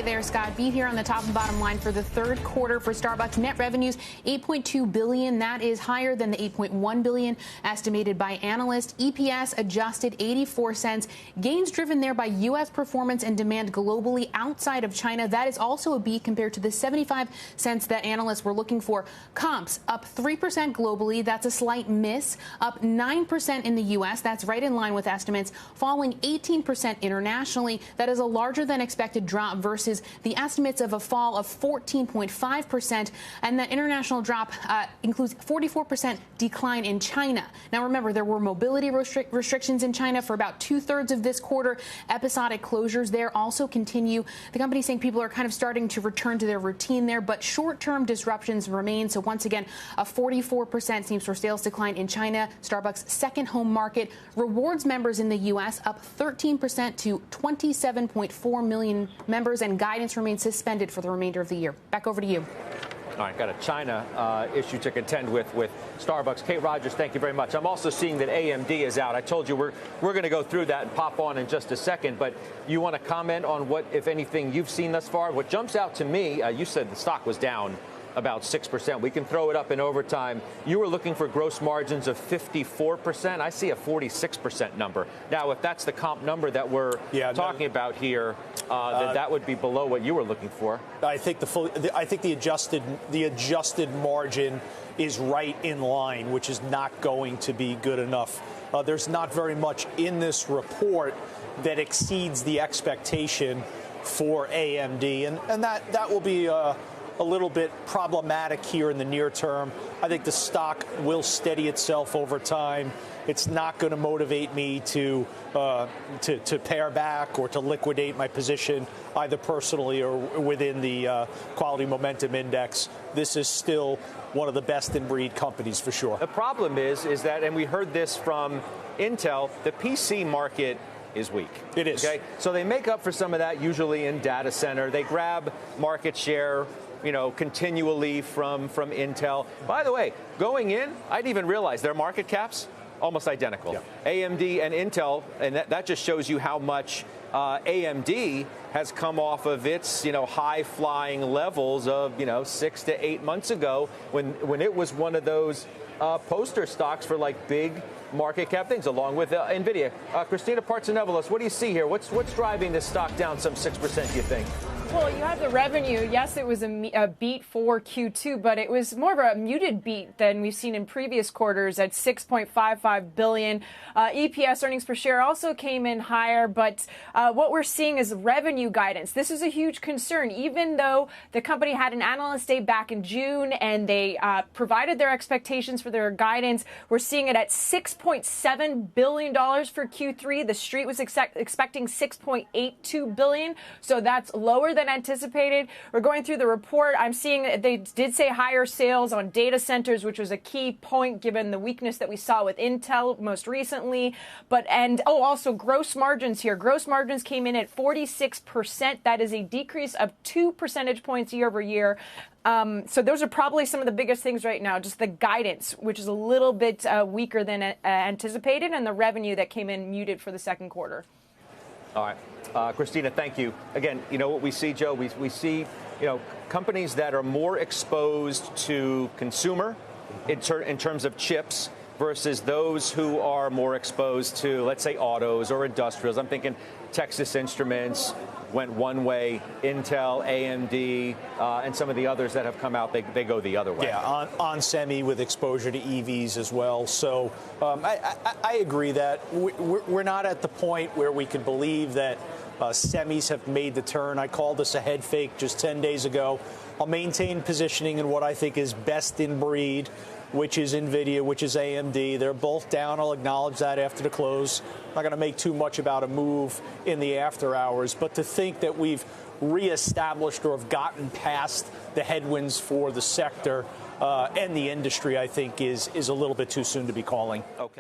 Hey there, Scott B here on the top and bottom line for the third quarter for Starbucks. Net revenues, $8.2 billion. That is higher than the $8.1 billion estimated by analysts. EPS adjusted 84 cents. Gains driven there by U.S. performance and demand globally outside of China. That is also a beat compared to the 75 cents that analysts were looking for. Comps up 3% globally. That's a slight miss. Up 9% in the U.S. That's right in line with estimates. Falling 18% internationally. That is a larger than expected drop versus the estimates of a fall of 14.5%. And that international drop includes 44% decline in China. Now, remember, there were mobility restrictions in China for about 2/3 of this quarter. Episodic closures there also continue. The company saying people are kind of starting to return to their routine there, but short-term disruptions remain. So once again, a 44% same-store sales decline in China, Starbucks' second home market. Rewards members in the U.S. up 13% to 27.4 million members, and guidance remains suspended for the remainder of the year. Back over to you. All right, got a China issue to contend with Starbucks. Kate Rogers, thank you very much. I'm also seeing that AMD is out. I told you we're going to go through that and pop on in just a second, but you want to comment on what, if anything, you've seen thus far? What jumps out to me, you said the stock was down about 6%. We can throw it up in overtime. You were looking for gross margins of 54%. I see a 46% number. Now, if that's the comp number that we're talking about here, then that would be below what you were looking for. I think the adjusted margin is right in line, which is not going to be good enough. There's not very much in this report that exceeds the expectation for AMD, and that will be a little bit problematic here in the near term. I think the stock will steady itself over time. It's not going to motivate me to pare back or to liquidate my position, either personally or within the Quality Momentum Index. This is still one of the best in breed companies for sure. The problem is that, and we heard this from Intel, the PC market is weak. It is. Okay, so they make up for some of that usually in data center. They grab market share, continually from Intel. By the way, going in, I didn't even realize their market caps almost identical. Yeah. AMD and Intel, and that just shows you how much AMD has come off of its, high-flying levels of, 6 to 8 months ago when it was one of those poster stocks for like big market cap things, along with NVIDIA. Christina Partsenevelos, what do you see here? What's driving this stock down some 6%, do you think? Well, you have the revenue. Yes, it was a beat for Q2, but it was more of a muted beat than we've seen in previous quarters at $6.55 billion. EPS, earnings per share, also came in higher, but what we're seeing is revenue guidance. This is a huge concern, even though the company had an analyst day back in June and they provided their expectations for their guidance. We're seeing it at $6.7 billion for Q3. The street was expecting $6.82 billion, so that's lower than anticipated. We're going through the report. I'm seeing that they did say higher sales on data centers, which was a key point given the weakness that we saw with Intel most recently. Also gross margins here. Gross margins came in at 46%. That is a decrease of 2 percentage points year over year. So those are probably some of the biggest things right now. Just the guidance, which is a little bit weaker than anticipated, and the revenue that came in muted for the second quarter. All right. Christina, thank you. Again, what we see, Joe, we see, companies that are more exposed to consumer in terms of chips versus those who are more exposed to, let's say, autos or industrials. I'm thinking Texas Instruments went one way, Intel, AMD, and some of the others that have come out, they go the other way. Yeah, on semi with exposure to EVs as well. So I agree that we're not at the point where we can believe that semis have made the turn. I called this a head fake just 10 days ago. I'll maintain positioning in what I think is best in breed, which is NVIDIA, which is AMD. They're both down. I'll acknowledge that after the close. I'm not going to make too much about a move in the after hours, but to think that we've reestablished or have gotten past the headwinds for the sector and the industry, I think, is a little bit too soon to be calling. Okay.